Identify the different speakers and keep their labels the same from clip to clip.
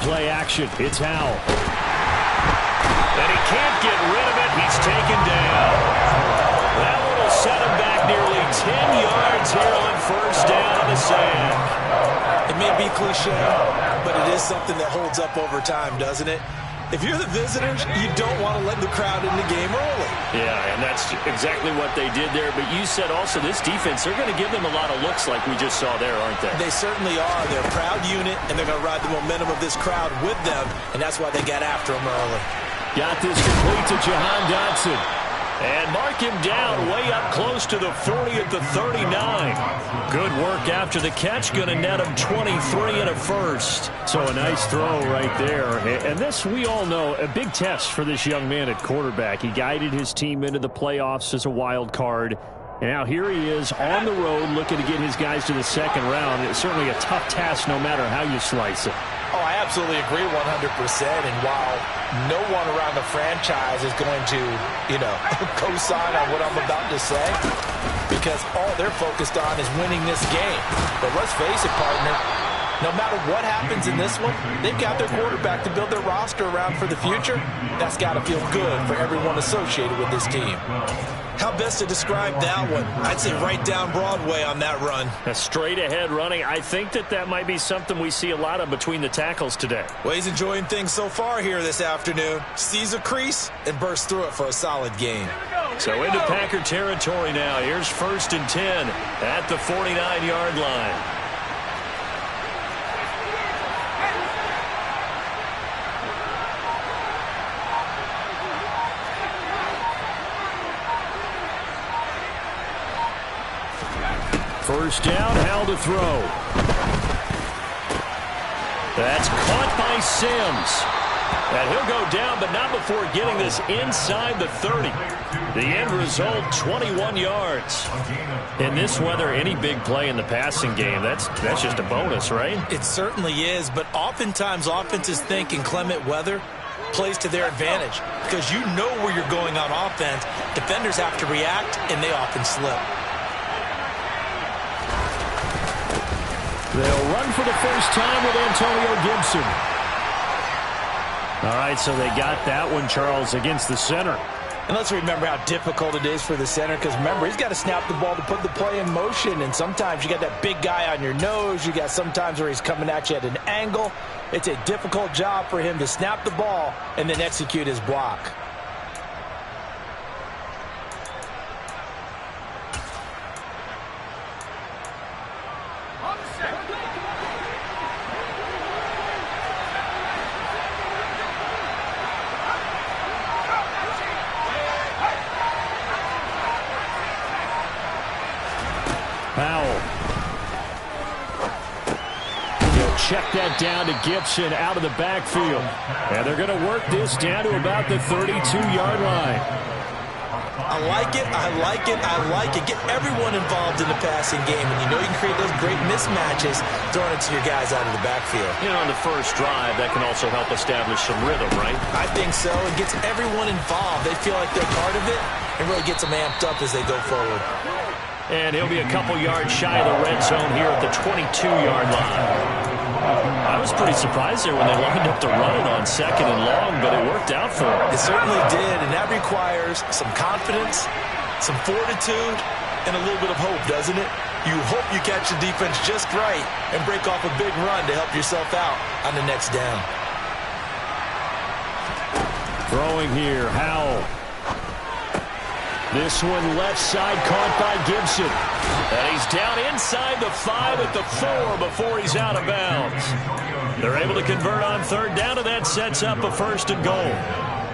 Speaker 1: Play action. It's Howell. And he can't get rid of it. He's taken down. That one will set him back nearly 10 yards here on first down on the sack.
Speaker 2: It may be cliche, but it is something that holds up over time, doesn't it? If you're the visitors, you don't want to let the crowd in the game early.
Speaker 1: Yeah, and that's exactly what they did there. But you said also this defense, they're going to give them a lot of looks like we just saw there, aren't they?
Speaker 2: They certainly are. They're a proud unit, and they're going to ride the momentum of this crowd with them, and that's why they got after them early.
Speaker 1: Got this complete to Jahan Dotson. And mark him down way up close to the 40 at the 39. Good work after the catch. Going to net him 23 and a first. So a nice throw right there. And this, we all know, a big test for this young man at quarterback. He guided his team into the playoffs as a wild card. And now here he is on the road looking to get his guys to the second round. It's certainly a tough task no matter how you slice it.
Speaker 2: Oh, I absolutely agree 100%. And while no one around the franchise is going to, co-sign on what I'm about to say, because all they're focused on is winning this game. But let's face it, partner, no matter what happens in this one, they've got their quarterback to build their roster around for the future. That's got to feel good for everyone associated with this team. How best to describe that one? I'd say right down Broadway on that run.
Speaker 1: A straight ahead running. I think that might be something we see a lot of between the tackles today.
Speaker 2: Well, he's enjoying things so far here this afternoon. Sees a crease and bursts through it for a solid gain.
Speaker 1: So into Packer territory now. Here's 1st and 10 at the 49-yard line. First down, Howell to throw. That's caught by Sims. And he'll go down, but not before getting this inside the 30. The end result, 21 yards. In this weather, any big play in the passing game, that's just a bonus, right?
Speaker 2: It certainly is, but oftentimes offenses think in clement weather plays to their advantage because you know where you're going on offense. Defenders have to react, and they often slip.
Speaker 1: They'll run for the first time with Antonio Gibson. All right, so they got that one, Charles, against the center.
Speaker 2: And let's remember how difficult it is for the center because, remember, he's got to snap the ball to put the play in motion. And sometimes you got that big guy on your nose. You got sometimes where he's coming at you at an angle. It's a difficult job for him to snap the ball and then execute his block.
Speaker 1: Check that down to Gibson out of the backfield. And they're going to work this down to about the 32-yard line.
Speaker 2: I like it, I like it, I like it. Get everyone involved in the passing game. And you know you can create those great mismatches throwing it to your guys out of the backfield.
Speaker 1: On the first drive, that can also help establish some rhythm, right?
Speaker 2: I think so. It gets everyone involved. They feel like they're part of it and really gets them amped up as they go forward.
Speaker 1: And he'll be a couple yards shy of the red zone here at the 22-yard line. I was pretty surprised there when they lined up to run it on 2nd and long, but it worked out for them.
Speaker 2: It certainly did, and that requires some confidence, some fortitude, and a little bit of hope, doesn't it? You hope you catch the defense just right and break off a big run to help yourself out on the next down.
Speaker 1: Throwing here, Howell. This one left side caught by Gibson. And he's down inside the 5 at the 4 before he's out of bounds. They're able to convert on 3rd down, and that sets up a 1st and goal.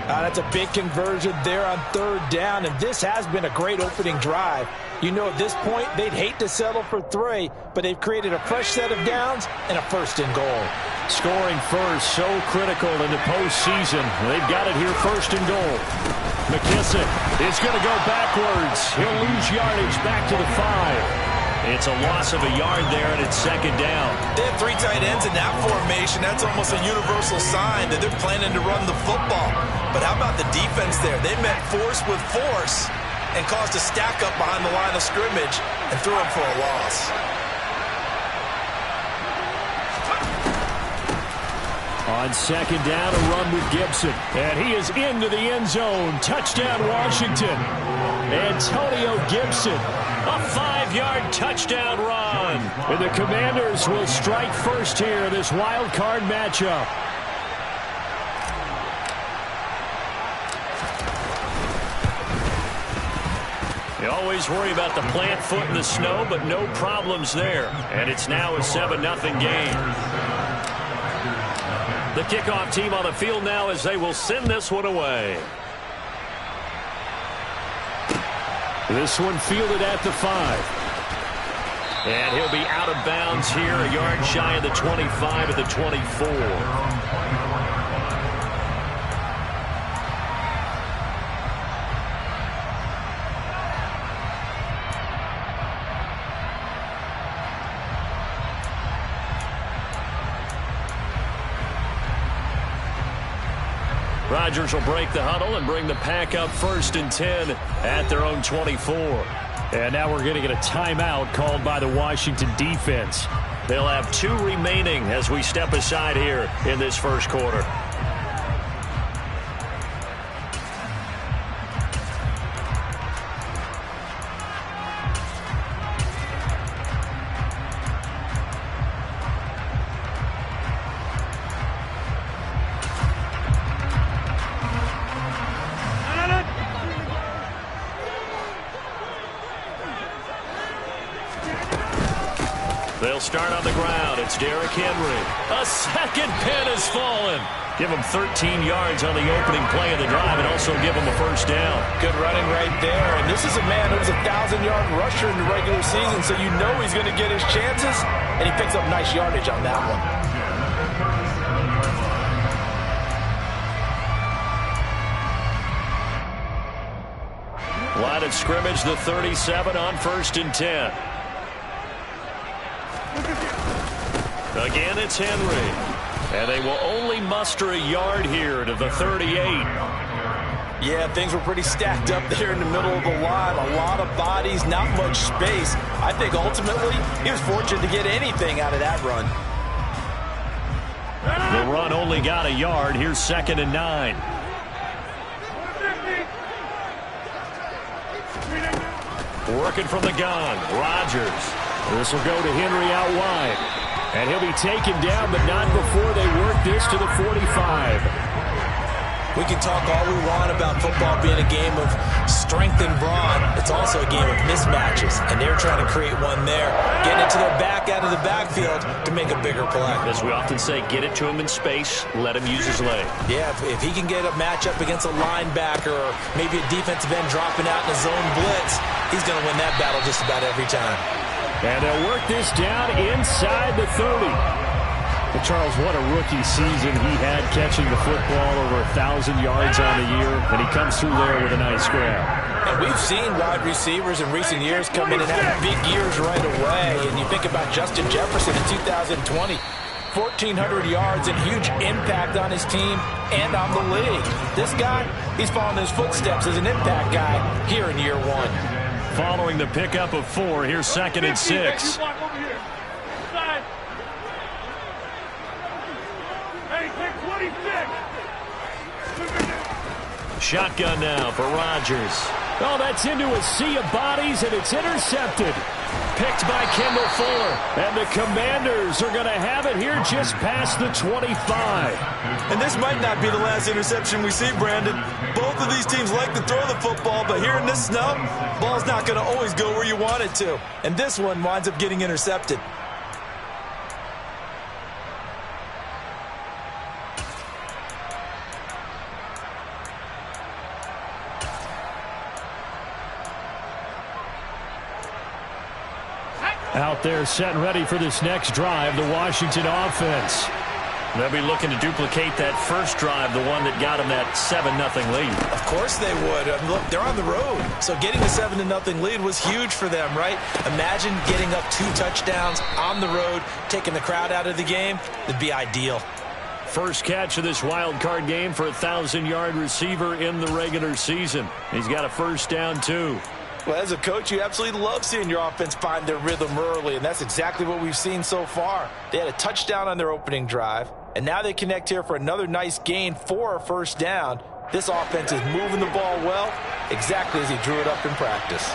Speaker 2: That's a big conversion there on 3rd down, and this has been a great opening drive. You know, at this point, they'd hate to settle for 3, but they've created a fresh set of downs and a 1st and goal.
Speaker 1: Scoring first, so critical in the postseason. They've got it here 1st and goal. McKissick is going to go backwards. He'll lose yardage back to the 5. It's a loss of a yard there, and it's 2nd down.
Speaker 2: They have 3 tight ends in that formation. That's almost a universal sign that they're planning to run the football. But how about the defense there? They met force with force and caused a stack up behind the line of scrimmage and threw him for a loss.
Speaker 1: On On second down, a run with Gibson. And he is into the end zone. Touchdown, Washington. Antonio Gibson, a 5-yard touchdown run. And the Commanders will strike first here in this wild card matchup. You always worry about the plant foot in the snow, but no problems there. And it's now a 7-0 game. The kickoff team on the field now as they will send this one away. This one fielded at the 5. And he'll be out of bounds here, a yard shy of the 25 of the 24. Rodgers will break the huddle and bring the pack up 1st and 10 at their own 24. And now we're going to get a timeout called by the Washington defense. They'll have 2 remaining as we step aside here in this first quarter. They'll start on the ground. It's Derrick Henry. A second pin has fallen. Give him 13 yards on the opening play of the drive and also give him a first down. Good running right there. And this is a man who was a 1,000-yard rusher in the regular season, so you know he's going to get his chances. And he picks up nice yardage on that one. Line of scrimmage, the 37 on 1st and 10. Again, it's Henry. And they will only muster a yard here to the 38. Yeah, things were pretty stacked up there in the middle of the line. A lot of bodies, not much space. I think ultimately he was fortunate to get anything out of that run. The run only got a yard. Here's 2nd and 9. Working from the gun, Rodgers. This will go to Henry out wide. And he'll be taken down, but not before they work this to the 45. We can talk all we want about football being a game of strength and brawn. It's also a game of mismatches, and they're trying to create one there. Getting it to their back out of the backfield to make a bigger play. As we often say, get it to him in space, let him use his leg. Yeah, if he can get a matchup against a linebacker or maybe a defensive end dropping out in a zone blitz, he's going to win that battle just about every time. And they'll work this down inside the 30. But Charles, what a rookie season he had, catching the football over 1,000 yards on the year, and he comes through there with a nice grab. And we've seen wide receivers in recent years come in and have big years right away. And you think about Justin Jefferson in 2020, 1,400 yards and huge impact on his team and on the league. This guy, he's following his footsteps as an impact guy here in year 1. Following the pickup of 4, here's 2nd and 6. Shotgun now for Rodgers. Oh, that's into a sea of bodies, and it's intercepted. Picked by Kendall Fuller. And the Commanders are going to have it here just past the 25. And this might not be the last interception we see, Brandon. Both of these teams like to throw the football, but here in this snow, ball's not going to always go where you want it to. And this one winds up getting intercepted. Out there set and ready for this next drive, the Washington offense. They'll be looking to duplicate that first drive, the one that got them that 7-0 lead. Of course they would. Look, they're on the road. So getting a 7-0 lead was huge for them, right? Imagine getting up 2 touchdowns on the road, taking the crowd out of the game. It'd be ideal. First catch of this wild card game for a 1,000-yard receiver in the regular season. He's got a first down, too. Well, as a coach, you absolutely love seeing your offense find their rhythm early, and that's exactly what we've seen so far. They had a touchdown on their opening drive.
Speaker 2: And now they connect here for another nice gain for a first down. This offense is moving the ball well, exactly as he drew it up in practice.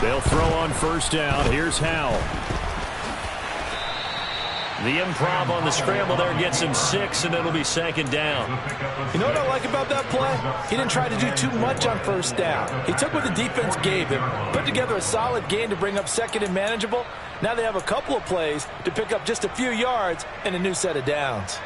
Speaker 1: They'll throw on first down. Here's Howell. The improv on the scramble there gets him 6, and it'll be second down.
Speaker 2: You know what I like about that play? He didn't try to do too much on first down. He took what the defense gave him, put together a solid gain to bring up second and manageable. Now they have a couple of plays to pick up just a few yards and a new set of downs.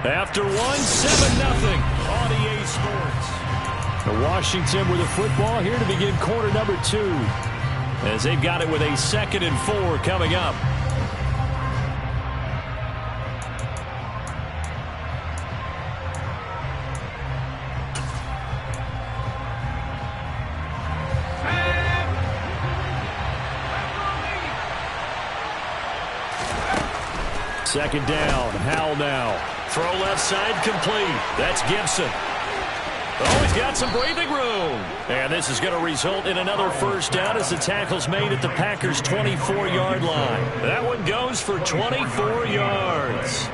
Speaker 1: After 1, 7-0 on EA Sports. The Washington with the football here to begin quarter number 2. As they've got it with a 2nd and 4 coming up. Second down, Howell now. Throw left side complete. That's Gibson. Oh, he's got some breathing room. And this is going to result in another first down as the tackle's made at the Packers' 24-yard line. That one goes for 24 yards.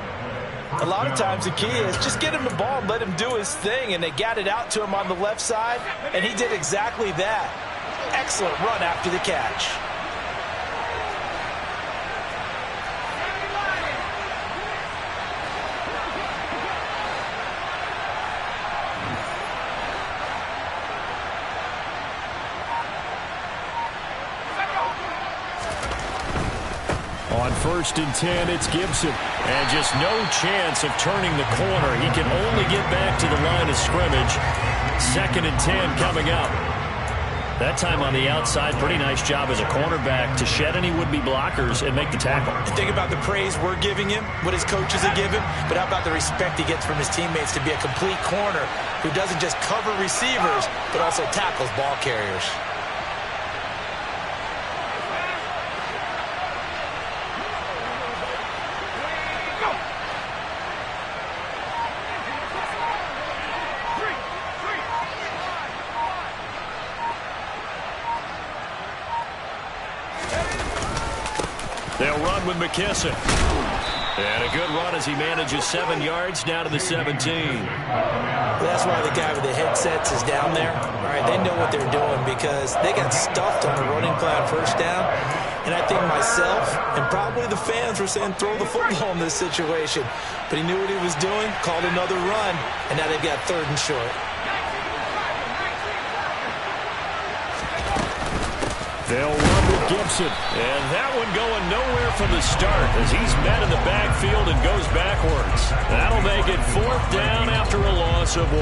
Speaker 2: A lot of times the key is just get him the ball and let him do his thing, and they got it out to him on the left side, and he did exactly that. Excellent run after the catch.
Speaker 1: On 1st and 10, it's Gibson. And just no chance of turning the corner. He can only get back to the line of scrimmage. 2nd and 10 coming up. That time on the outside, pretty nice job as a cornerback to shed any would-be blockers and make the tackle.
Speaker 2: Think about the praise we're giving him, what his coaches are giving, but how about the respect he gets from his teammates to be a complete corner who doesn't just cover receivers, but also tackles ball carriers.
Speaker 1: They'll run with McKissick. And a good run as he manages 7 yards down to the 17.
Speaker 2: That's why the guy with the headsets is down there. All right, they know what they're doing because they got stuffed on the running play on first down. And I think myself and probably the fans were saying throw the football in this situation. But he knew what he was doing, called another run, and now they've got 3rd and short.
Speaker 1: They'll run with Gibson. And that one going nowhere from the start as he's met in the backfield and goes backwards. That'll make it 4th down after a loss of 1.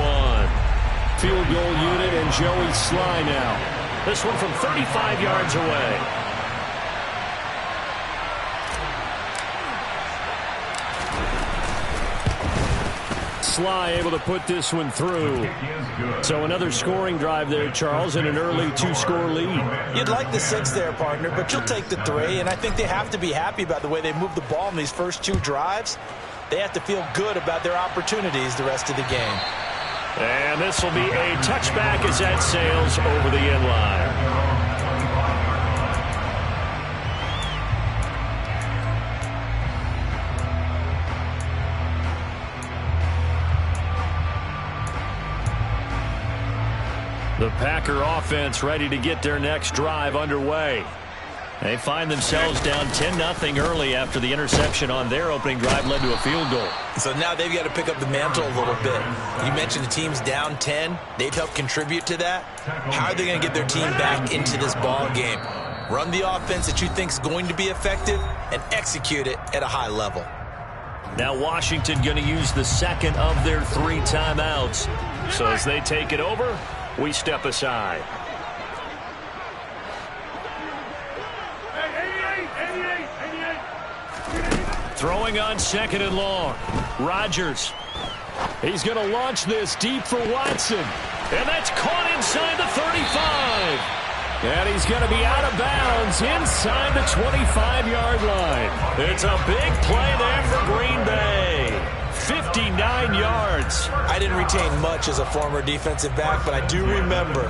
Speaker 1: Field goal unit and Joey Sly now. This one from 35 yards away. Sly able to put this one through. So another scoring drive there, Charles, and an early 2-score lead.
Speaker 2: You'd like the 6 there, partner, but you'll take the 3, and I think they have to be happy about the way they moved the ball in these first 2 drives. They have to feel good about their opportunities the rest of the game.
Speaker 1: And this will be a touchback as that sails over the end line. The Packer offense ready to get their next drive underway. They find themselves down 10-0 early after the interception on their opening drive led to a field goal.
Speaker 2: So now they've got to pick up the mantle a little bit. You mentioned the team's down 10. They've helped contribute to that. How are they going to get their team back into this ball game? Run the offense that you think is going to be effective and execute it at a high level.
Speaker 1: Now Washington going to use the second of their 3 timeouts. So as they take it over, we step aside. Throwing on 2nd and long. Rodgers. He's going to launch this deep for Watson. And that's caught inside the 35. And he's going to be out of bounds inside the 25-yard line. It's a big play there for Green Bay. 59 yards.
Speaker 2: I didn't retain much as a former defensive back, but I do remember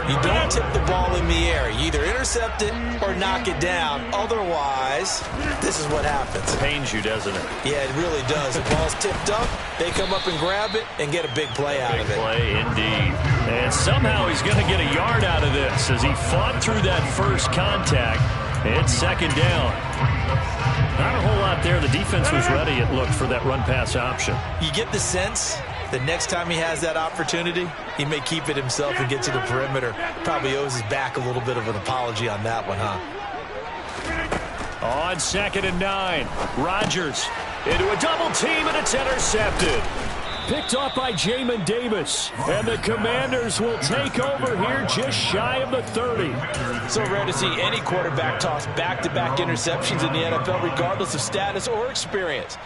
Speaker 2: you don't tip the ball in the air. You either intercept it or knock it down. Otherwise, this is what happens.
Speaker 1: Pains you, doesn't it?
Speaker 2: Yeah, it really does. The ball's tipped up, they come up and grab it and get a big play out of it.
Speaker 1: Big play, indeed. And somehow he's going to get a yard out of this as he fought through that first contact. It's 2nd down. Not a whole lot there. The defense was ready, it looked, for that run-pass option.
Speaker 2: You get the sense that next time he has that opportunity, he may keep it himself and get to the perimeter. Probably owes his back a little bit of an apology on that one, huh?
Speaker 1: On 2nd and 9, Rodgers into a double team, and it's intercepted. Picked off by Jamin Davis. And the Commanders will take over here just shy of the 30.
Speaker 2: So rare to see any quarterback toss back-to-back interceptions in the NFL, regardless of status or experience.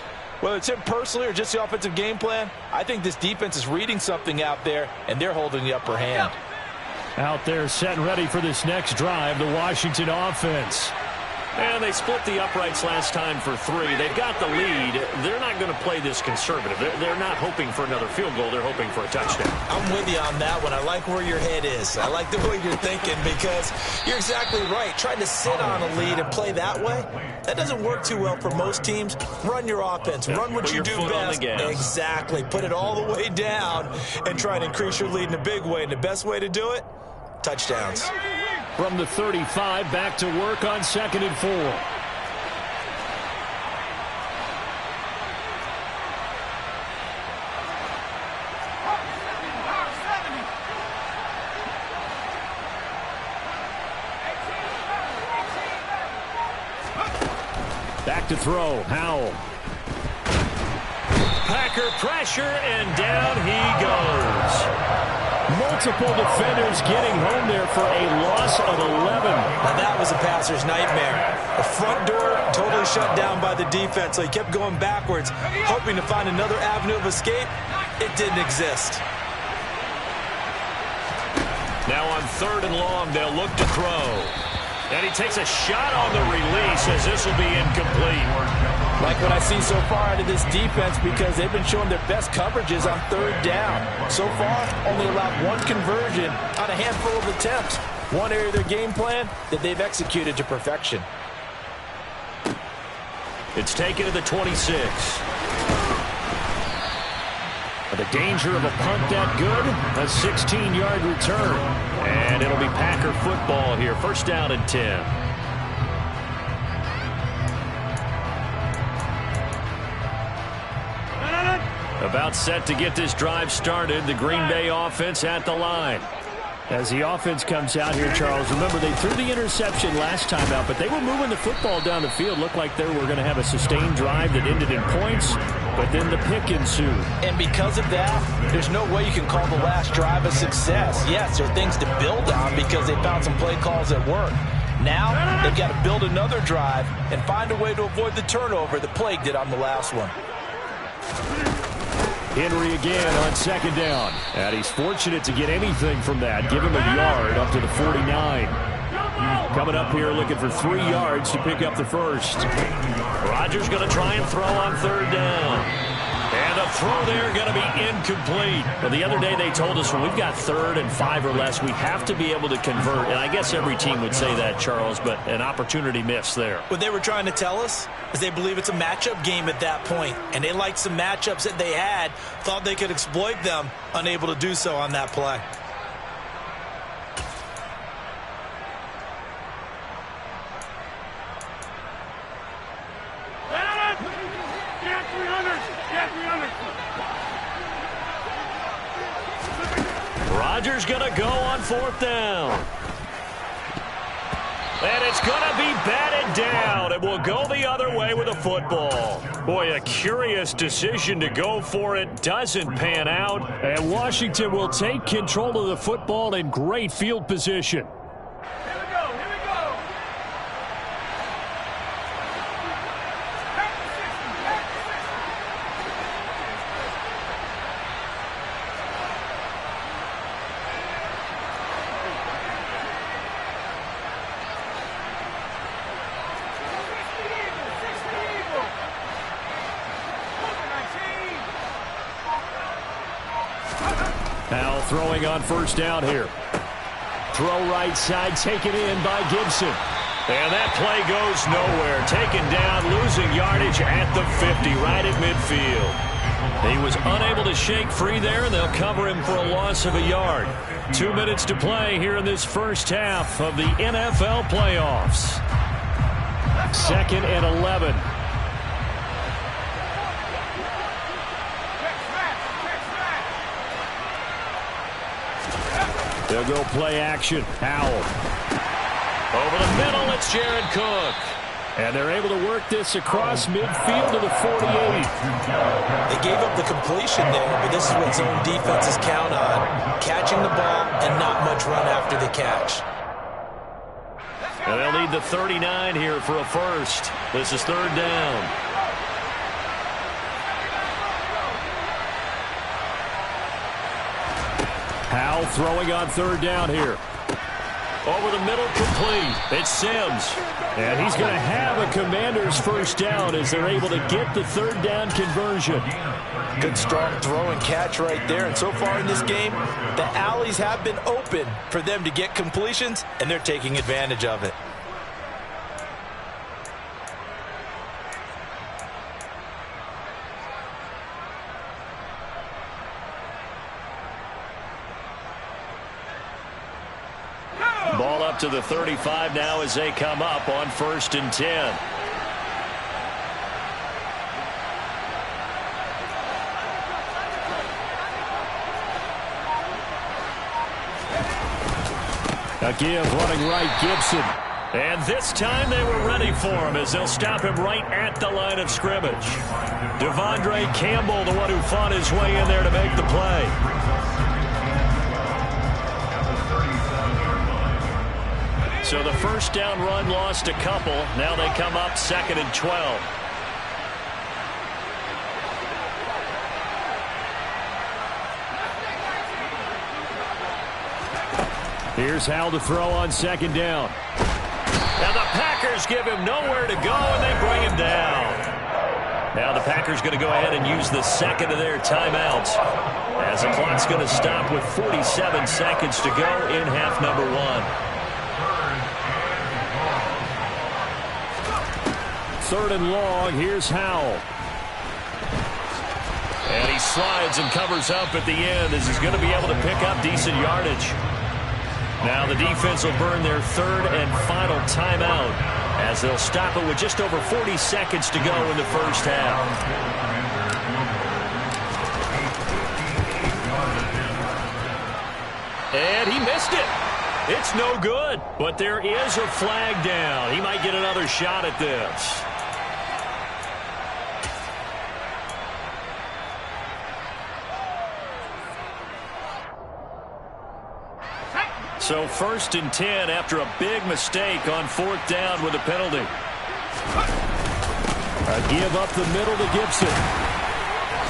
Speaker 2: Whether it's him personally or just the offensive game plan, I think this defense is reading something out there, and they're holding the upper hand.
Speaker 1: Out there set and ready for this next drive, the Washington offense. And they split the uprights last time for 3. They've got the lead. They're not going to play this conservative. They're not hoping for another field goal. They're hoping for a touchdown.
Speaker 2: I'm with you on that one. I like where your head is. I like the way you're thinking because you're exactly right. Trying to sit on a lead and play that way, that doesn't work too well for most teams. Run your offense. Run what you do best. Exactly. Put it all the way down and try to increase your lead in a big way. And the best way to do it, touchdowns.
Speaker 1: From the 35, back to work on 2nd and 4. Back to throw, Howell. Packer pressure, and down he goes. Multiple defenders getting home there for a loss of 11.
Speaker 2: Now that was a passer's nightmare. The front door totally shut down by the defense, so he kept going backwards, hoping to find another avenue of escape. It didn't exist.
Speaker 1: Now on 3rd and long, they'll look to throw. And he takes a shot on the release as this will be incomplete.
Speaker 2: Like what I see so far out of this defense because they've been showing their best coverages on 3rd down. So far, only allowed 1 conversion on a handful of attempts. One area of their game plan that they've executed to perfection.
Speaker 1: It's taken to the 26. The danger of a punt that good, a 16-yard return. And it'll be Packer football here. 1st down and 10. About set to get this drive started. The Green Bay offense at the line. As the offense comes out here, Charles, remember they threw the interception last time out, but they were moving the football down the field. Looked like they were going to have a sustained drive that ended in points, but then the pick ensued.
Speaker 2: And because of that, there's no way you can call the last drive a success. Yes, there are things to build on because they found some play calls that work. Now, they've got to build another drive and find a way to avoid the turnover that plagued it on the last one.
Speaker 1: Henry again on 2nd down. And he's fortunate to get anything from that. Give him a yard up to the 49. Coming up here looking for 3 yards to pick up the first. Rodgers going to try and throw on 3rd down. And the throw there going to be incomplete. Well, the other day they told us when we've got 3rd and 5 or less, we have to be able to convert. And I guess every team would say that, Charles, but an opportunity missed there.
Speaker 2: What they were trying to tell us is they believe it's a matchup game at that point. And they liked some matchups that they had, thought they could exploit them, unable to do so on that play. Rodgers going to go on 4th down.
Speaker 1: And it's going to be batted down. It will go the other way with a football. Boy, a curious decision to go for it. Doesn't pan out. And Washington will take control of the football in great field position. Now throwing on first down here. Throw right side, taken in by Gibson. And that play goes nowhere. Taken down, losing yardage at the 50, right at midfield. He was unable to shake free there, and they'll cover him for a loss of a yard. 2 minutes to play here in this first half of the NFL playoffs. 2nd and 11. They'll go play action. Howell. Over the middle, it's Jared Cook. And they're able to work this across midfield to the 48.
Speaker 2: They gave up the completion there, but this is what zone defenses count on. Catching the ball and not much run after the catch.
Speaker 1: And they'll need the 39 here for a first. This is 3rd down. Howell throwing on 3rd down here. Over the middle, complete. It's Sims. And he's going to have a Commander's first down as they're able to get the 3rd down conversion.
Speaker 2: Good strong throw and catch right there. And so far in this game, the alleys have been open for them to get completions, and they're taking advantage of it.
Speaker 1: Ball up to the 35 now as they come up on 1st and 10. A give running right, Gibson. And this time they were ready for him as they'll stop him right at the line of scrimmage. Devondre Campbell, the one who fought his way in there to make the play. So the first down run lost a couple. Now they come up 2nd and 12. Here's Howell to throw on 2nd down. Now the Packers give him nowhere to go, and they bring him down. Now the Packers going to go ahead and use the 2nd of their timeouts, as the clock's going to stop with 47 seconds to go in half number 1. 3rd and long, here's Howell. And he slides and covers up at the end as he's going to be able to pick up decent yardage. Now the defense will burn their 3rd and final timeout as they'll stop it with just over 40 seconds to go in the first half. And he missed it. It's no good, but there is a flag down. He might get another shot at this. So 1st and 10 after a big mistake on 4th down with a penalty. A give up the middle to Gibson.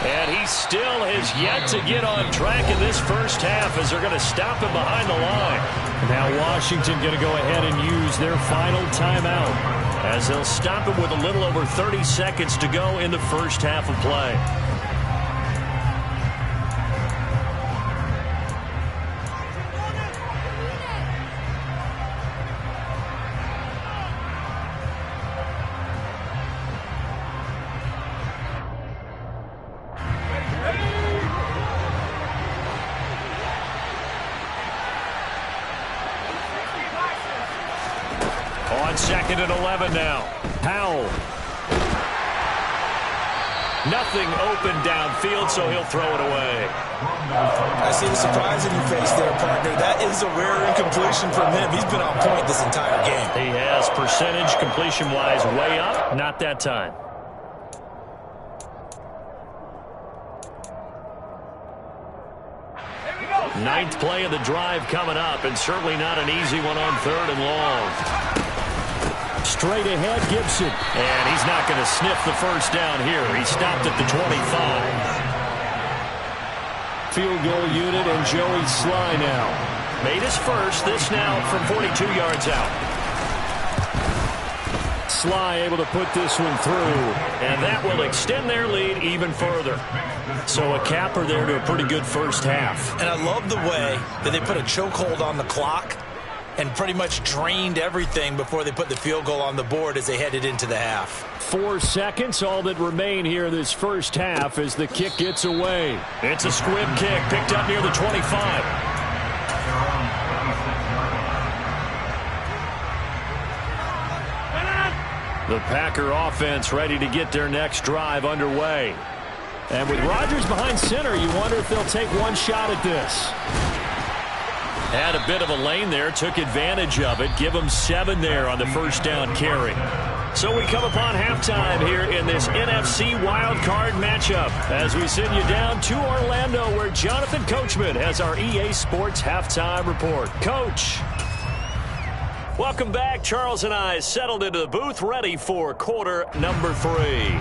Speaker 1: And he still has yet to get on track in this first half as they're going to stop him behind the line. Now Washington going to go ahead and use their final timeout as they'll stop him with a little over 30 seconds to go in the first half of play. On 2nd and 11 now. Howell. Nothing open downfield, so he'll throw it away.
Speaker 2: I see the surprise in your face there, partner. That is a rare incompletion from him. He's been on point this entire game.
Speaker 1: He has percentage completion-wise way up. Not that time. Ninth play of the drive coming up, and certainly not an easy one on 3rd and long. Straight ahead, Gibson. And he's not going to sniff the first down here. He stopped at the 25. Field goal unit and Joey Sly now. Made his first, this now from 42 yards out. Sly able to put this one through, and that will extend their lead even further. So a capper there to a pretty good first half.
Speaker 2: And I love the way that they put a chokehold on the clock and pretty much drained everything before they put the field goal on the board as they headed into the half.
Speaker 1: 4 seconds, all that remain here this first half as the kick gets away. It's a squib kick, picked up near the 25. The Packer offense ready to get their next drive underway. And with Rodgers behind center, you wonder if they'll take one shot at this. Had a bit of a lane there, took advantage of it. Give them 7 there on the first down carry. So we come upon halftime here in this NFC wildcard matchup as we send you down to Orlando where Jonathan Coachman has our EA Sports halftime report. Coach. Welcome back. Charles and I settled into the booth ready for quarter number 3.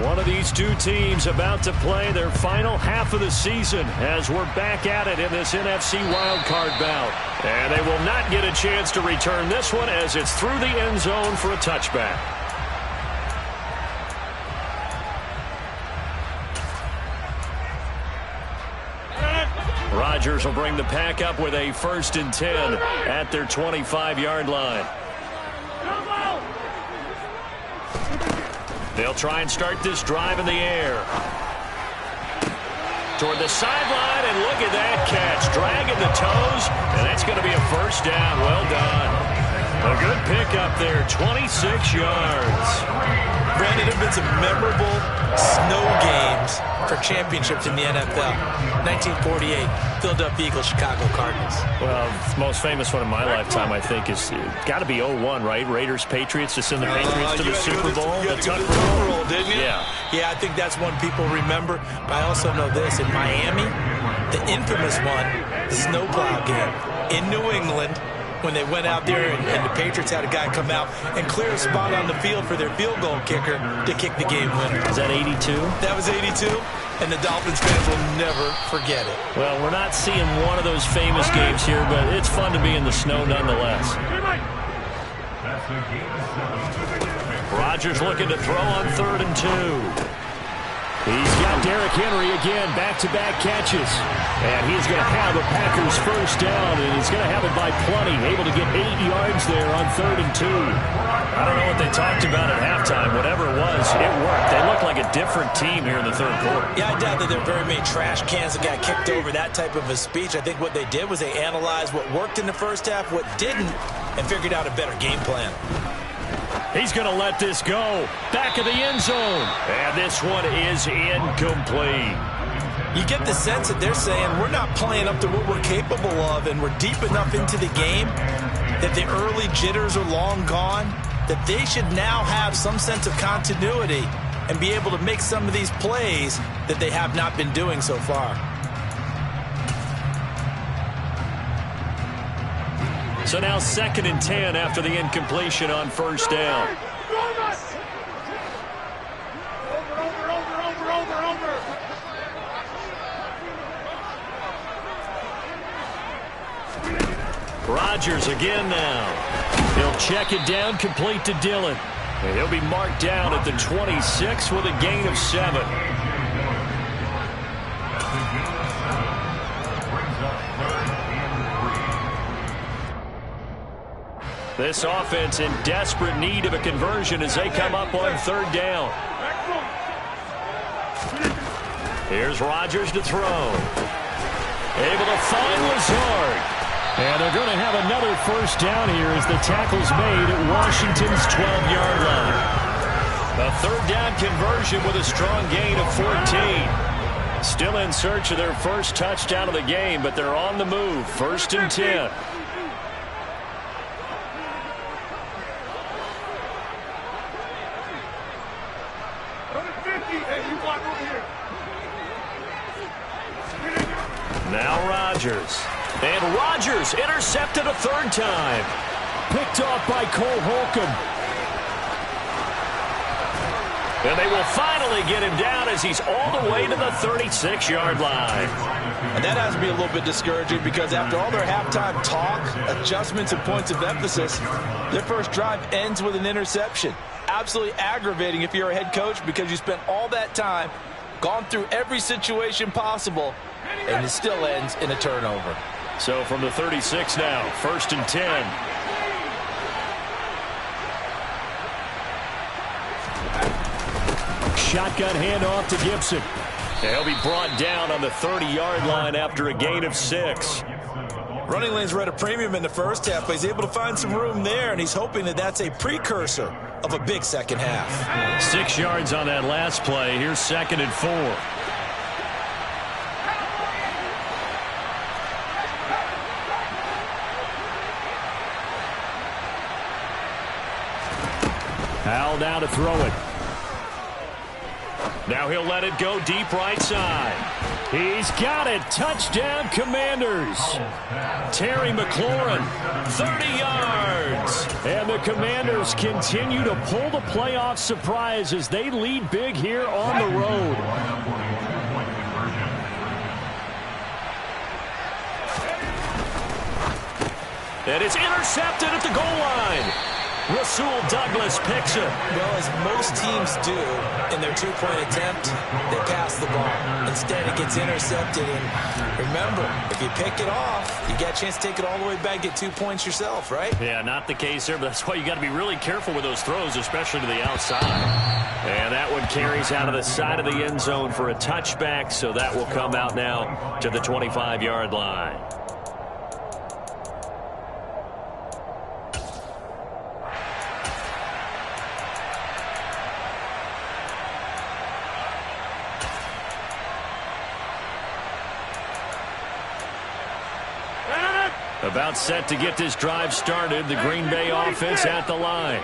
Speaker 1: One of these two teams about to play their final half of the season as we're back at it in this NFC wildcard bout. And they will not get a chance to return this one as it's through the end zone for a touchback. Rodgers will bring the pack up with a 1st and 10 at their 25-yard line. They'll try and start this drive in the air. Toward the sideline, and look at that catch. Dragging the toes, and that's going to be a first down. Well done. A good pickup there, 26 yards.
Speaker 2: Brandon, there have been some memorable snow games for championships in the NFL. 1948, Philadelphia Eagles, Chicago Cardinals.
Speaker 1: Well, the most famous one in my lifetime, I think, is got to be 01, right? Raiders, Patriots, to send the Patriots to the Super Bowl.
Speaker 2: You had to go to the Super Bowl, didn't you?
Speaker 1: Yeah.
Speaker 2: Yeah, I think that's one people remember. But I also know this. In Miami, the infamous one, the snowplow game in New England, when they went out there and the Patriots had a guy come out and clear a spot on the field for their field goal kicker to kick the game winner.
Speaker 1: Is that 82?
Speaker 2: That was 82, and the Dolphins fans will never forget it.
Speaker 1: Well, we're not seeing one of those famous games here, but it's fun to be in the snow nonetheless. Rodgers looking to throw on 3rd and 2. He's got Derrick Henry again, back-to-back catches. And he's going to have a Packers first down, and he's going to have it by plenty. Able to get 8 yards there on 3rd and 2. I don't know what they talked about at halftime. Whatever it was, it worked. They look like a different team here in the 3rd quarter.
Speaker 2: Yeah, I doubt that there are very many trash cans that got kicked over, that type of a speech. I think what they did was they analyzed what worked in the first half, what didn't, and figured out a better game plan.
Speaker 1: He's going to let this go. Back of the end zone. And this one is incomplete.
Speaker 2: You get the sense that they're saying we're not playing up to what we're capable of, and we're deep enough into the game that the early jitters are long gone, that they should now have some sense of continuity and be able to make some of these plays that they have not been doing so far.
Speaker 1: So now 2nd and 10 after the incompletion on first down. Rodgers again now. He'll check it down, complete to Dillon. And he'll be marked down at the 26 with a gain of 7. This offense in desperate need of a conversion as they come up on 3rd down. Here's Rodgers to throw. Able to find Lazard. And they're going to have another first down here as the tackle's made at Washington's 12-yard line. A third down conversion with a strong gain of 14. Still in search of their first touchdown of the game, but they're on the move. 1st and 10. Now Rodgers. And Rodgers intercepted a third time. Picked off by Cole Holcomb. And they will finally get him down as he's all the way to the 36-yard line.
Speaker 2: And that has to be a little bit discouraging because after all their halftime talk, adjustments, and points of emphasis, their first drive ends with an interception. Absolutely aggravating if you're a head coach because you spent all that time, gone through every situation possible, and it still ends in a turnover.
Speaker 1: So from the 36 now, 1st and 10. Shotgun handoff to Gibson. He'll be brought down on the 30-yard line after a gain of 6.
Speaker 2: Running lanes were at a premium in the first half, but he's able to find some room there, and he's hoping that that's a precursor of a big second half.
Speaker 1: 6 yards on that last play. Here's 2nd and 4. Howell now to throw it. Now he'll let it go deep right side. He's got it. Touchdown, Commanders. Terry McLaurin, 30 yards. And the Commanders continue to pull the playoff surprise as they lead big here on the road. And it's intercepted at the goal line. Rasul Douglas picks it.
Speaker 2: Well, as most teams do in their two-point attempt, they pass the ball. Instead, it gets intercepted. And remember, if you pick it off, you got a chance to take it all the way back, get 2 points yourself, right?
Speaker 1: Yeah, not the case there, but that's why you got to be really careful with those throws, especially to the outside. And that one carries out of the side of the end zone for a touchback, so that will come out now to the 25-yard line. About set to get this drive started. The Green Bay offense at the line.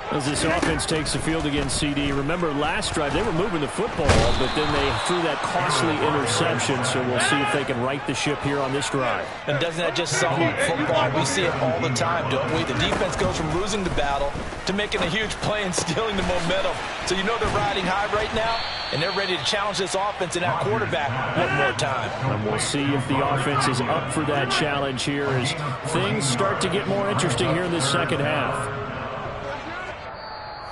Speaker 1: As this offense takes the field against CD. Remember, last drive, they were moving the football, but then they threw that costly interception, so we'll see if they can right the ship here on this drive.
Speaker 2: And doesn't that just sum up football? We see it all the time, don't we? The defense goes from losing the battle to making a huge play and stealing the momentum. So you know they're riding high right now, and they're ready to challenge this offense and that quarterback one more time.
Speaker 1: And we'll see if the offense is up for that challenge here as things start to get more interesting here in the second half.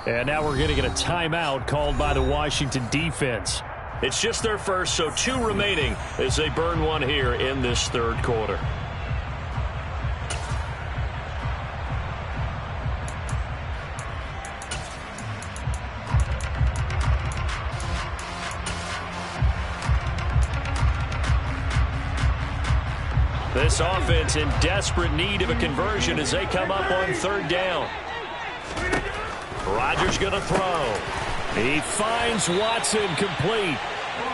Speaker 1: And now we're going to get a timeout called by the Washington defense. It's just their first, so 2 remaining as they burn one here in this third quarter. This offense in desperate need of a conversion as they come up on 3rd down. Rodgers going to throw. He finds Watson complete.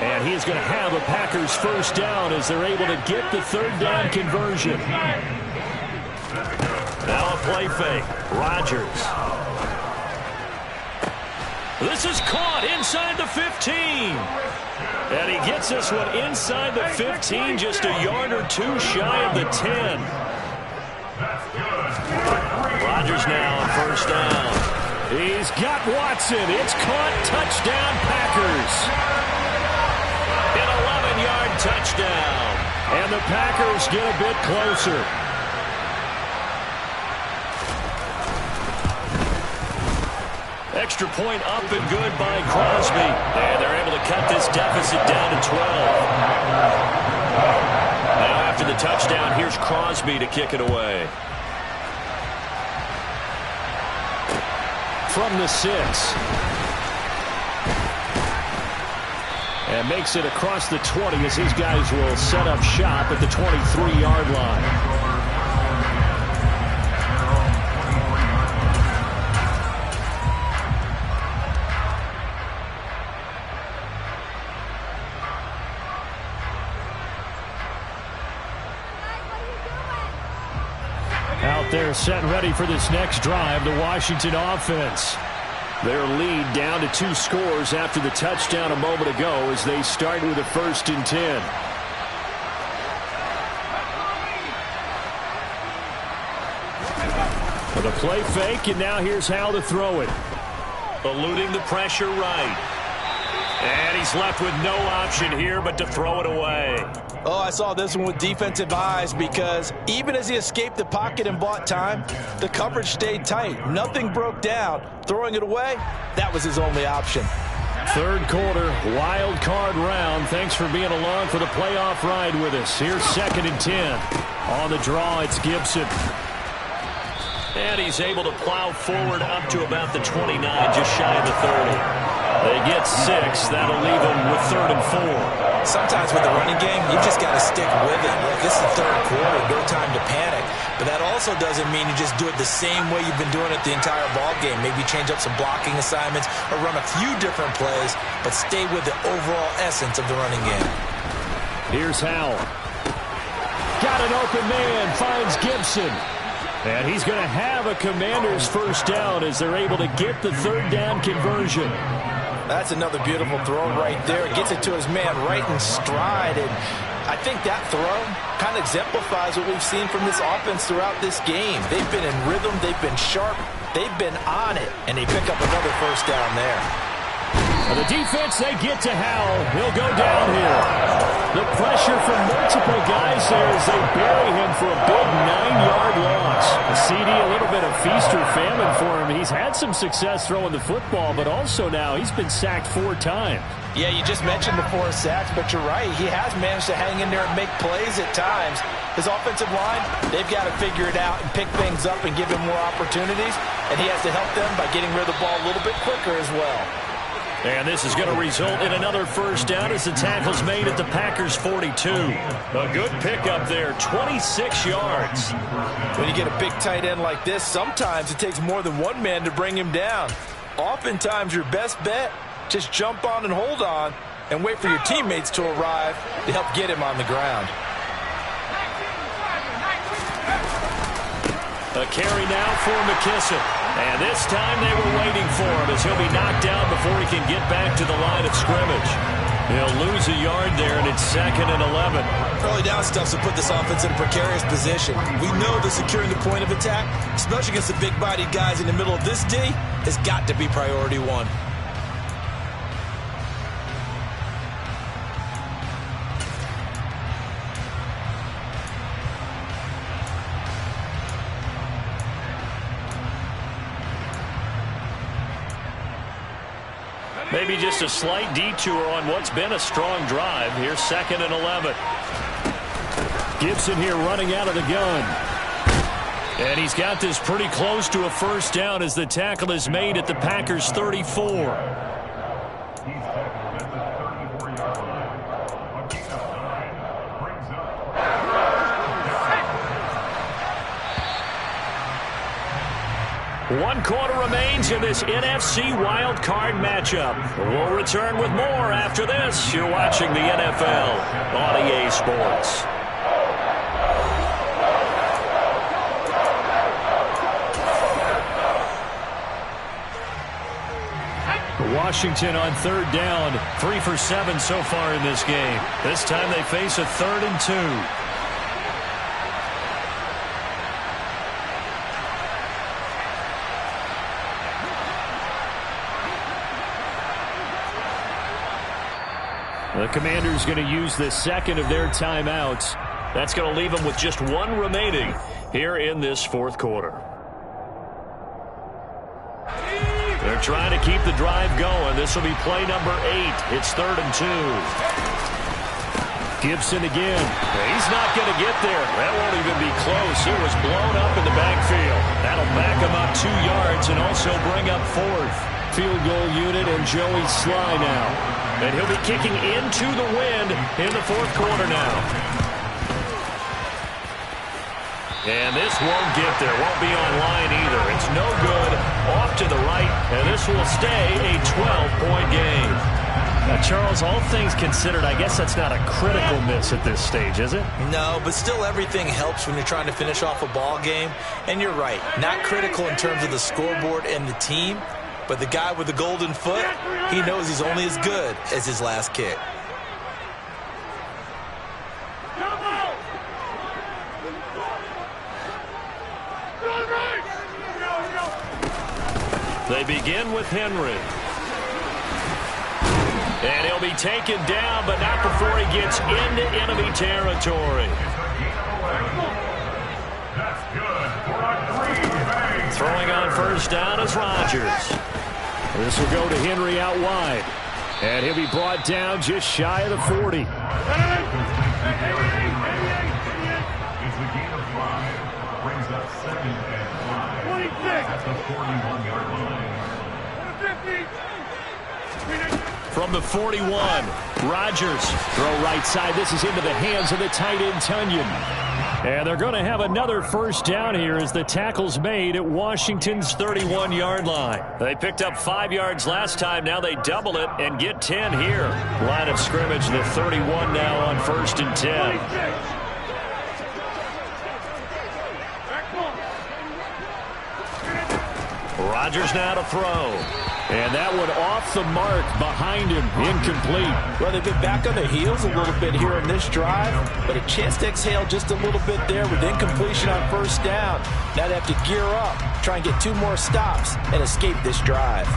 Speaker 1: And he's going to have a Packers first down as they're able to get the 3rd down conversion. Now a play fake. Rodgers. This is caught inside the 15. And he gets this one inside the 15, just a yard or 2 shy of the 10. Rodgers now on 1st down. He's got Watson. It's caught. Touchdown, Packers. An 11-yard touchdown. And the Packers get a bit closer. Extra point up and good by Crosby. And they're able to cut this deficit down to 12. Now after the touchdown, here's Crosby to kick it away. From the 6. And makes it across the 20 as these guys will set up shop at the 23-yard line. They're set and ready for this next drive, the Washington offense. Their lead down to 2 scores after the touchdown a moment ago as they start with a 1st and 10. The play fake, and now here's how to throw it. Eluding the pressure right. And he's left with no option here but to throw it away.
Speaker 2: Oh, I saw this one with defensive eyes because even as he escaped the pocket and bought time, the coverage stayed tight. Nothing broke down. Throwing it away, that was his only option.
Speaker 1: 3rd quarter, wild card round. Thanks for being along for the playoff ride with us. Here's 2nd and 10. On the draw, it's Gibson. And he's able to plow forward up to about the 29, just shy of the 30. They get 6. That'll leave them with 3rd and 4.
Speaker 2: Sometimes with the running game, you just got to stick with it. Look, this is the 3rd quarter, no time to panic. But that also doesn't mean you just do it the same way you've been doing it the entire ball game. Maybe change up some blocking assignments or run a few different plays, but stay with the overall essence of the running game.
Speaker 1: Here's Howell. Got an open man, finds Gibson. And he's going to have a Commander's 1st down as they're able to get the 3rd down conversion.
Speaker 2: That's another beautiful throw right there. Gets it to his man right in stride. And I think that throw kind of exemplifies what we've seen from this offense throughout this game. They've been in rhythm. They've been sharp. They've been on it. And they pick up another 1st down there.
Speaker 1: And the defense, they get to Howell. He'll go down here. The pressure from multiple guys there as they bury him for a big 9-yard loss. A CD, a little bit of feast or famine for him. He's had some success throwing the football, but also now he's been sacked 4 times.
Speaker 2: Yeah, you just mentioned the 4 sacks, but you're right. He has managed to hang in there and make plays at times. His offensive line, they've got to figure it out and pick things up and give him more opportunities, and he has to help them by getting rid of the ball a little bit quicker as well.
Speaker 1: And this is going to result in another 1st down as the tackle's made at the Packers' 42. A good pickup there, 26 yards.
Speaker 2: When you get a big tight end like this, sometimes it takes more than one man to bring him down. Oftentimes, your best bet, just jump on and hold on and wait for your teammates to arrive to help get him on the ground.
Speaker 1: A carry now for McKissick. And this time they were waiting for him as he'll be knocked down before he can get back to the line of scrimmage. He'll lose a yard there, and it's 2nd and 11.
Speaker 2: Early down stuff's to put this offense in a precarious position. We know that securing the point of attack, especially against the big-bodied guys in the middle of this D, has got to be priority 1.
Speaker 1: Maybe just a slight detour on what's been a strong drive. Here's 2nd and 11. Gibson here running out of the gun. And he's got this pretty close to a 1st down as the tackle is made at the Packers' 34. One quarter remains in this NFC Wild Card matchup. We'll return with more after this. You're watching the NFL on EA Sports. Washington on 3rd down. 3 for 7 so far in this game. This time they face a 3rd and 2. The Commanders going to use the 2nd of their timeouts. That's going to leave them with just 1 remaining here in this 4th quarter. They're trying to keep the drive going. This will be play number 8. It's 3rd and 2. Gibson again. He's not going to get there. That won't even be close. It was blown up in the backfield. That'll back him up 2 yards and also bring up 4th. Field goal unit and Joey Sly now. And he'll be kicking into the wind in the 4th quarter now. And this won't get there. Won't be online either. It's no good. Off to the right. And this will stay a 12-point game. Charles, all things considered, I guess that's not a critical miss at this stage, is it?
Speaker 2: No, but still everything helps when you're trying to finish off a ball game. And you're right, not critical in terms of the scoreboard and the team, but the guy with the golden foot, he knows he's only as good as his last kick.
Speaker 1: They begin with Henry. And he'll be taken down, but not before he gets into enemy territory. Throwing on first down is Rodgers. This will go to Henry out wide. And he'll be brought down just shy of the 40. From the 41, Rodgers throw right side. This is into the hands of the tight end, Tunyon. And they're going to have another first down here as the tackle's made at Washington's 31-yard line. They picked up 5 yards last time. Now they double it and get 10 here. Line of scrimmage, the 31 now on 1st and 10. Rodgers now to throw. And that one off the mark behind him, incomplete.
Speaker 2: Well, they've been back on their heels a little bit here in this drive, but a chance to exhale just a little bit there with incompletion on first down. Now they have to gear up, try and get 2 more stops, and escape this drive.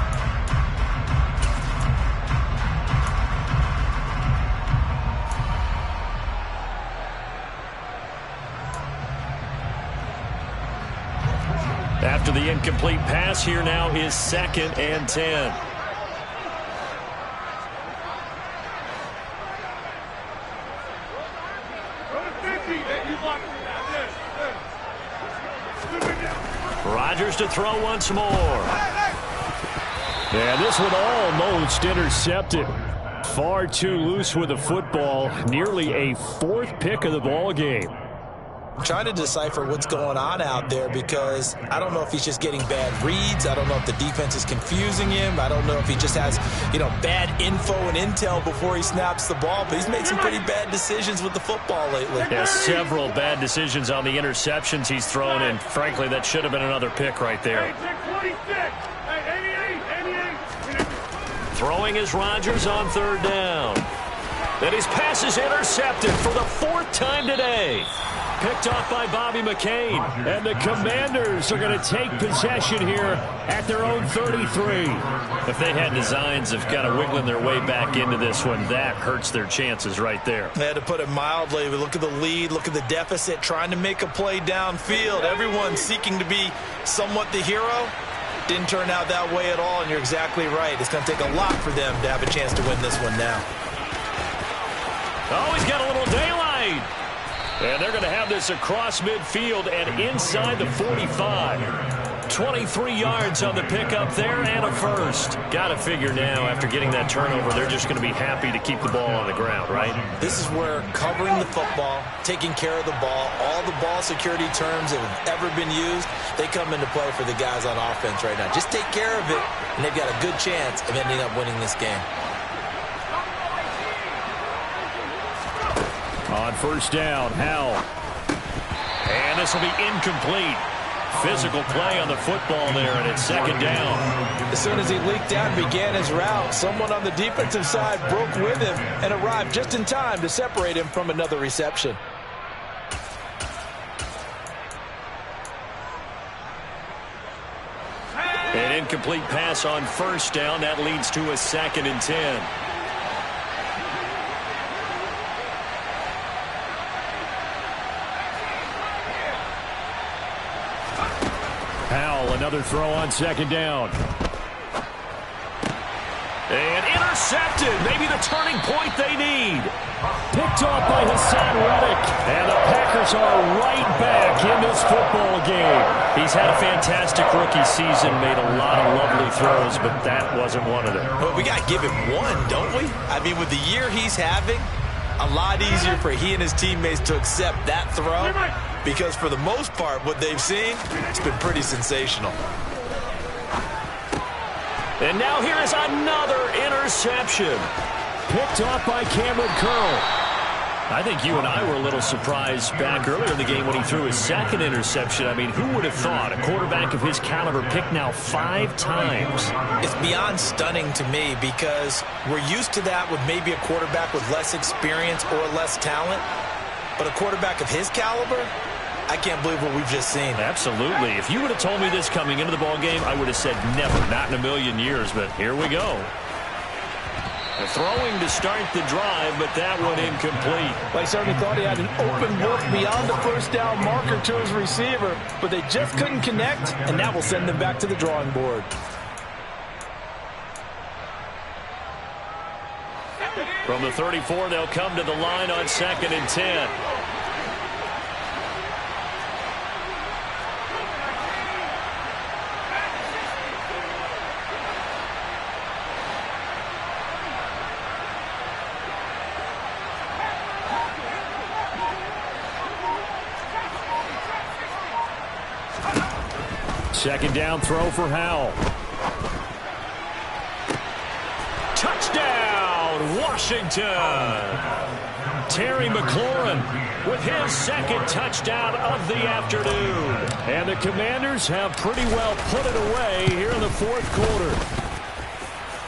Speaker 1: After the incomplete pass, here now is 2nd and 10. Rodgers to throw once more. And this one almost intercepted. Far too loose with the football. Nearly a 4th pick of the ball game.
Speaker 2: Trying to decipher what's going on out there because I don't know if he's just getting bad reads. I don't know if the defense is confusing him. I don't know if he just has, bad info and intel before he snaps the ball. But he's made some pretty bad decisions with the football lately.
Speaker 1: Yeah, several bad decisions on the interceptions he's thrown, and frankly, that should have been another pick right there. Throwing is Rodgers on 3rd down. And his pass is intercepted for the 4th time today. Picked off by Bobby McCain. And the Commanders are going to take possession here at their own 33. If they had designs of kind of wiggling their way back into this one, that hurts their chances right there.
Speaker 2: They had to put it mildly. We look at the lead, look at the deficit, trying to make a play downfield. Everyone seeking to be somewhat the hero. Didn't turn out that way at all, and you're exactly right. It's going to take a lot for them to have a chance to win this one now.
Speaker 1: Oh, he's got a little daylight. And they're going to have this across midfield and inside the 45. 23 yards on the pickup there and a first. Got to figure now after getting that turnover, they're just going to be happy to keep the ball on the ground, right?
Speaker 2: This is where covering the football, taking care of the ball, all the ball security terms that have ever been used, they come into play for the guys on offense right now. Just take care of it, and they've got a good chance of ending up winning this game.
Speaker 1: On first down, Howell. And this will be incomplete. Physical play on the football there, and it's 2nd down.
Speaker 2: As soon as he leaked out and began his route, someone on the defensive side broke with him and arrived just in time to separate him from another reception.
Speaker 1: An incomplete pass on first down. That leads to a 2nd and 10. Howell, another throw on 2nd down. And intercepted. Maybe the turning point they need. Picked off by Hassan Reddick. And the Packers are right back in this football game. He's had a fantastic rookie season, made a lot of lovely throws, but that wasn't one of them.
Speaker 2: Well, we got to give him one, don't we? I mean, with the year he's having, a lot easier for he and his teammates to accept that throw because for the most part, what they've seen, it's been pretty sensational.
Speaker 1: And now here is another interception. picked off by Cameron Curl. I think you and I were a little surprised back earlier in the game when he threw his second interception. I mean, who would have thought a quarterback of his caliber picked now 5 times?
Speaker 2: It's beyond stunning to me because we're used to that with maybe a quarterback with less experience or less talent. But a quarterback of his caliber, I can't believe what we've just seen.
Speaker 1: Absolutely. If you would have told me this coming into the ball game, I would have said never, not in a million years. But here we go. The throwing to start the drive, but that one incomplete.
Speaker 3: Well, he certainly thought he had an open look beyond the first down marker to his receiver, but they just couldn't connect, and that will send them back to the drawing board.
Speaker 1: From the 34, they'll come to the line on 2nd and 10. Second down throw for Howell. Touchdown, Washington. Terry McLaurin with his second touchdown of the afternoon. And the Commanders have pretty well put it away here in the 4th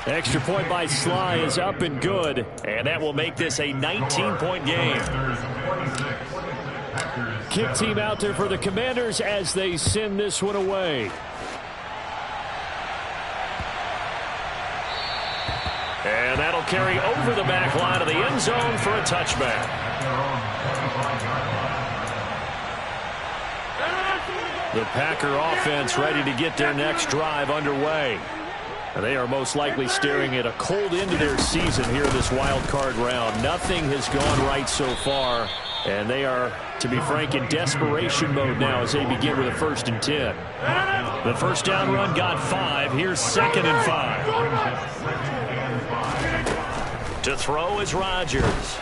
Speaker 1: quarter. Extra point by Sly is up and good. And that will make this a 19-point game. Kick team out there for the Commanders as they send this one away. And that'll carry over the back line of the end zone for a touchback. The Packer offense ready to get their next drive underway. They are most likely staring at a cold end to their season here in this wild card round. Nothing has gone right so far, and they are, to be frank, in desperation mode now as they begin with a 1st and 10. The first down run got 5. Here's 2nd and 5. To throw is Rodgers.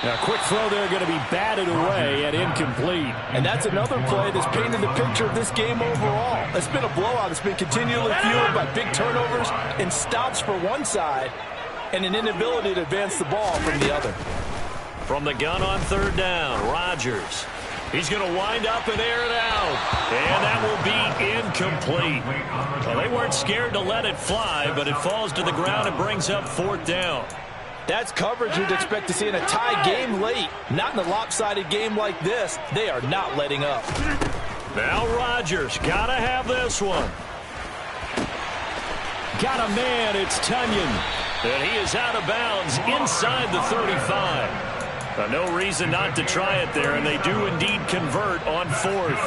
Speaker 1: Now, quick throw there going to be batted away and incomplete.
Speaker 3: And that's another play that's painted the picture of this game overall. It's been a blowout. It's been continually fueled by big turnovers and stops for one side and an inability to advance the ball from the other.
Speaker 1: From the gun on 3rd down, Rodgers. He's going to wind up and air it out. And that will be incomplete. Well, they weren't scared to let it fly, but it falls to the ground and brings up 4th down.
Speaker 3: That's coverage you'd expect to see in a tie game late. Not in a lopsided game like this. They are not letting up.
Speaker 1: Now Rodgers got to have this one. Got a man, it's Tunyon. And he is out of bounds inside the 35. No reason not to try it there, and they do indeed convert on 4th.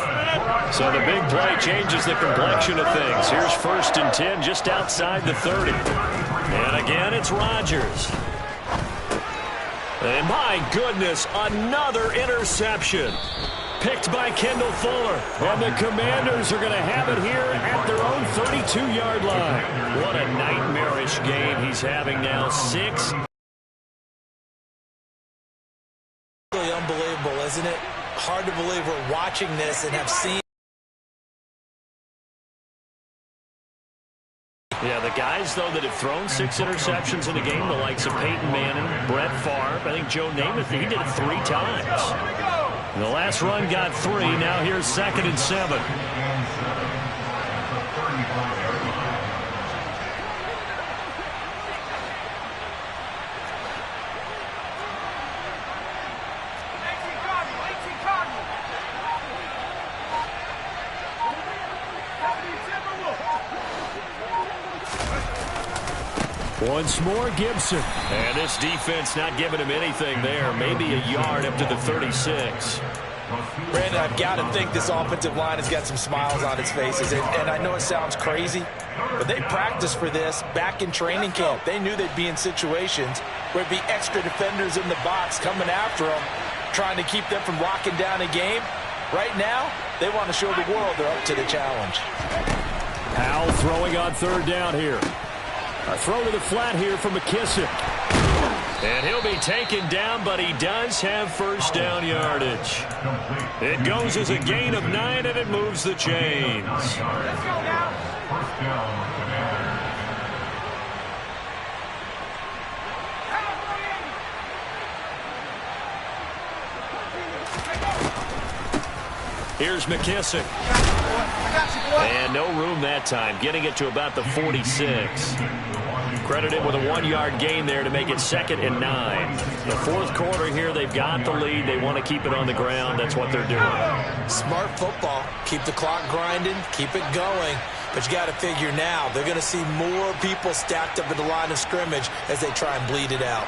Speaker 1: So the big play changes the complexion of things. Here's 1st and 10 just outside the 30. And again, it's Rodgers. And my goodness, another interception. Picked by Kendall Fuller. And the Commanders are going to have it here at their own 32-yard line. What a nightmarish game he's having now. 6.
Speaker 2: Really unbelievable, isn't it? Hard to believe we're watching this and have seen.
Speaker 1: Yeah, the guys, though, that have thrown 6 interceptions in a game, the likes of Peyton Manning, Brett Favre, I think Joe Namath, he did it 3 times. And the last run got 3. Now here's 2nd and 7. Once more, Gibson. And this defense not giving him anything there. Maybe a yard up to the 36.
Speaker 2: Brandon, I've got to think this offensive line has got some smiles on its faces. And I know it sounds crazy, but they practiced for this back in training camp. They knew they'd be in situations where it'd be extra defenders in the box coming after them, trying to keep them from locking down a game. Right now, they want to show the world they're up to the challenge.
Speaker 1: Howell throwing on 3rd down here. A throw to the flat here from McKissick. And he'll be taken down, but he does have 1st down yardage. It goes as a gain of 9, and it moves the chains.
Speaker 4: Let's go now.
Speaker 1: Here's McKissick. And no room that time, getting it to about the 46. Credit him with a 1-yard gain there to make it 2nd and 9. The fourth quarter here, they've got the lead. They want to keep it on the ground. That's what they're doing.
Speaker 2: Smart football. Keep the clock grinding. Keep it going. But you got to figure now, they're going to see more people stacked up at the line of scrimmage as they try and bleed it out.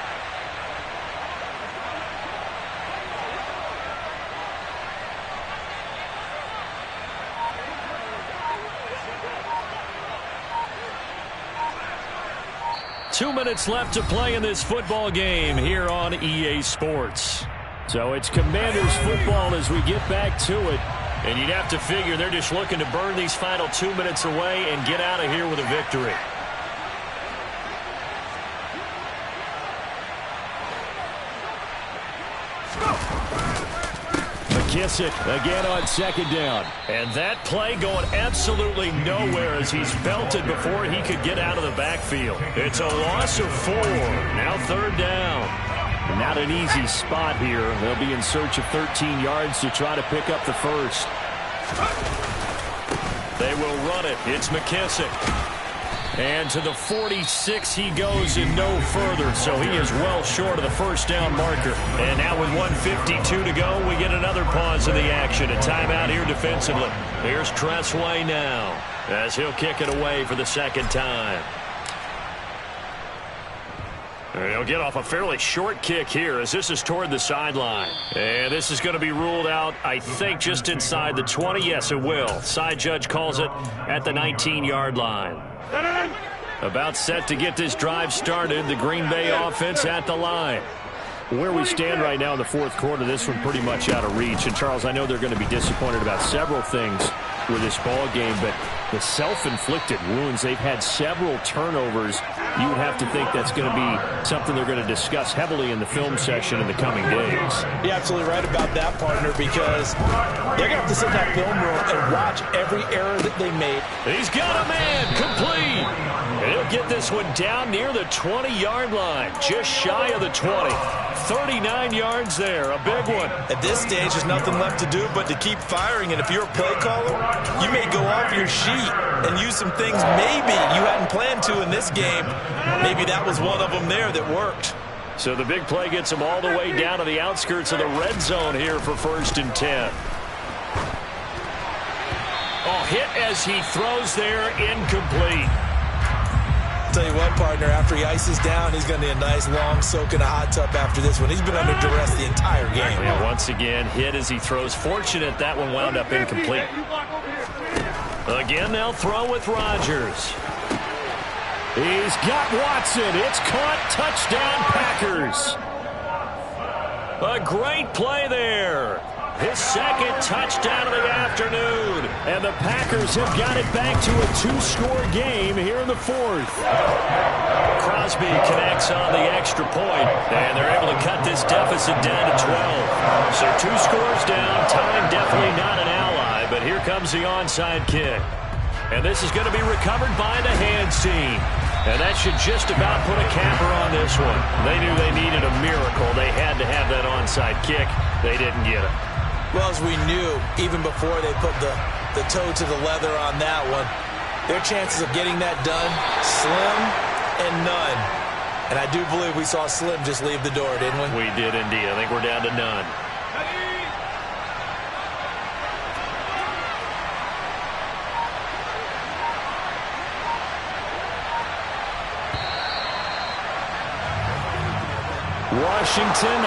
Speaker 1: Two minutes left to play in this football game here on EA Sports. So it's Commanders football as we get back to it. And you'd have to figure they're just looking to burn these final 2 minutes away and get out of here with a victory. McKissick again on 2nd down. And that play going absolutely nowhere as he's belted before he could get out of the backfield. It's a loss of 4. Now 3rd down. Not an easy spot here. They'll be in search of 13 yards to try to pick up the first. They will run it. It's McKissick. And to the 46 he goes and no further. So he is well short of the first down marker. And now with 1:52 to go, we get another pause in the action. A timeout here defensively. Here's Tressway now as he'll kick it away for the 2nd time. He'll get off a fairly short kick here as this is toward the sideline. And this is going to be ruled out, I think, just inside the 20. Yes, it will. Side judge calls it at the 19-yard line. About set to get this drive started. The Green Bay offense at the line. Where we stand right now in the fourth quarter, this one pretty much out of reach. And, Charles, I know they're going to be disappointed about several things with this ball game, but the self-inflicted wounds, they've had several turnovers. You would have to think that's going to be something they're going to discuss heavily in the film session in the coming days.
Speaker 2: You're absolutely right about that, partner, because they're going to have to sit in that film room and watch every error that they made.
Speaker 1: He's got a man complete. And he'll get this one down near the 20-yard line, just shy of the 20. 39 yards there, a big one.
Speaker 2: At this stage, there's nothing left to do but to keep firing. And if you're a play caller, you may go off your sheet and use some things maybe you hadn't planned to in this game. Maybe that was one of them there that worked.
Speaker 1: So the big play gets them all the way down to the outskirts of the red zone here for 1st and 10. Oh, hit as he throws there, incomplete.
Speaker 2: Tell you what, partner, after he ices down, he's going to need a nice long soak in a hot tub after this one. He's been under duress the entire game.
Speaker 1: And once again, hit as he throws. Fortunate that one wound up incomplete. Again, they'll throw with Rodgers. He's got Watson. It's caught. Touchdown, Packers. A great play there. His 2nd touchdown of the afternoon. And the Packers have got it back to a 2-score game here in the 4th. Crosby connects on the extra point, and they're able to cut this deficit down to 12. So 2 scores down. Time definitely not an ally, but here comes the onside kick. And this is going to be recovered by the hands team. And that should just about put a capper on this one. They knew they needed a miracle. They had to have that onside kick. They didn't get it.
Speaker 2: Well, as we knew, even before they put the toe to the leather on that one, their chances of getting that done, slim and none. And I do believe we saw Slim just leave the door, didn't we?
Speaker 1: We did indeed. I think we're down to none. Washington